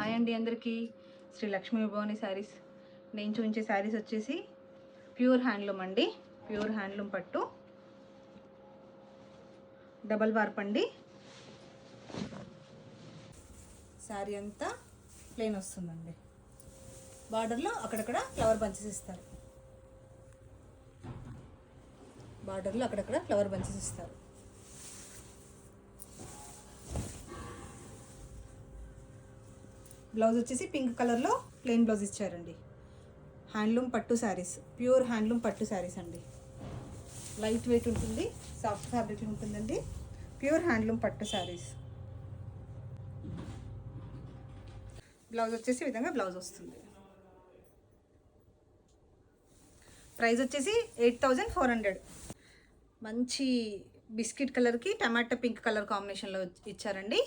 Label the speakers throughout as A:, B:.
A: Hi అండి అందరికీ. శ్రీ లక్ష్మీ భవాని శారీస్. నేను చూపించే శారీస్ వచ్చేసి ప్యూర్ హ్యాండ్లూమ్ అండి. ప్యూర్ హ్యాండ్లూమ్ పట్టు, డబల్ వార్ప్ అండి. శారీ అంతా ప్లెయిన్ వస్తుందండి. బార్డర్లో అక్కడక్కడ ఫ్లవర్ బంచెస్ ఇస్తారు. బార్డర్లో అక్కడక్కడ ఫ్లవర్ బంచెస్ ఇస్తారు. బ్లౌజ్ వచ్చేసి పింక్ కలర్లో ప్లెయిన్ బ్లౌజ్ ఇచ్చారండి. హ్యాండ్లూమ్ పట్టు శారీస్, ప్యూర్ హ్యాండ్లూమ్ పట్టు శారీస్ అండి. లైట్ వెయిట్ ఉంటుంది, సాఫ్ట్ ఫ్యాబ్రిక్ ఉంటుందండి. ప్యూర్ హ్యాండ్లూమ్ పట్టు శారీస్. బ్లౌజ్ వచ్చేసి ఈ విధంగా బ్లౌజ్ వస్తుంది. ప్రైస్ వచ్చేసి 8400. మంచి బిస్కెట్ కలర్కి టమాటా పింక్ కలర్ కాంబినేషన్లో ఇచ్చారండి.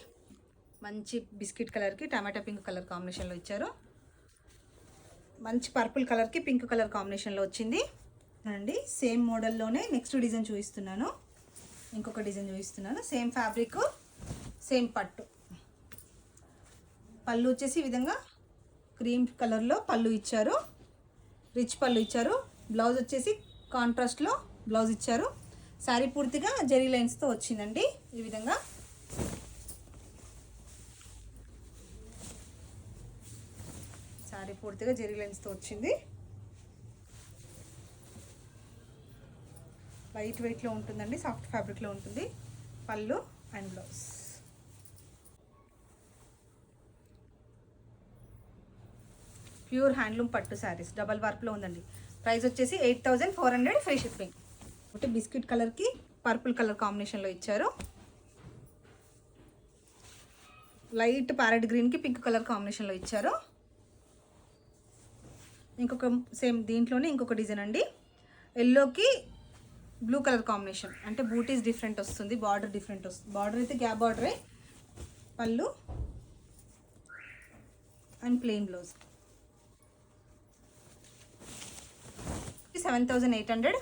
A: మంచి బిస్కెట్ కలర్కి టమాటా పింక్ కలర్ కాంబినేషన్లో ఇచ్చారు. మంచి పర్పుల్ కలర్కి పింక్ కలర్ కాంబినేషన్లో వచ్చింది అండి. సేమ్ మోడల్లోనే నెక్స్ట్ డిజైన్ చూపిస్తున్నాను. ఇంకొక డిజైన్ చూపిస్తున్నాను. సేమ్ ఫ్యాబ్రిక్, సేమ్ పట్టు. పళ్ళు వచ్చేసి ఈ విధంగా క్రీమ్ కలర్లో పళ్ళు ఇచ్చారు. రిచ్ పళ్ళు ఇచ్చారు. బ్లౌజ్ వచ్చేసి కాంట్రాస్ట్లో బ్లౌజ్ ఇచ్చారు. శారీ పూర్తిగా జెరీ లైన్స్తో వచ్చిందండి. ఈ విధంగా శారీ పూర్తిగా జెరీ లైన్స్తో వచ్చింది. లైట్ వెయిట్లో ఉంటుందండి, సాఫ్ట్ ఫ్యాబ్రిక్లో ఉంటుంది. పళ్ళు అండ్ బ్లౌజ్. ప్యూర్ హ్యాండ్లూమ్ పట్టు శారీస్ డబల్ వార్ప్లో ఉందండి. ప్రైస్ వచ్చేసి 8400, ఫ్రీ షిప్పింగ్. ఒకటి బిస్కెట్ కలర్కి పర్పుల్ కలర్ కాంబినేషన్లో ఇచ్చారు. లైట్ ప్యారెట్ గ్రీన్కి పింక్ కలర్ కాంబినేషన్లో ఇచ్చారు. ఇంకొక సేమ్ దీంట్లోనే ఇంకొక డిజైన్ అండి. ఎల్లోకి బ్లూ కలర్ కాంబినేషన్, అంటే బూటీస్ డిఫరెంట్ వస్తుంది, బార్డర్ డిఫరెంట్ వస్తుంది. బార్డర్ అయితే గ్యాప్ బార్డరే. పళ్ళు అండ్ ప్లెయిన్ బ్లౌజ్. 7800,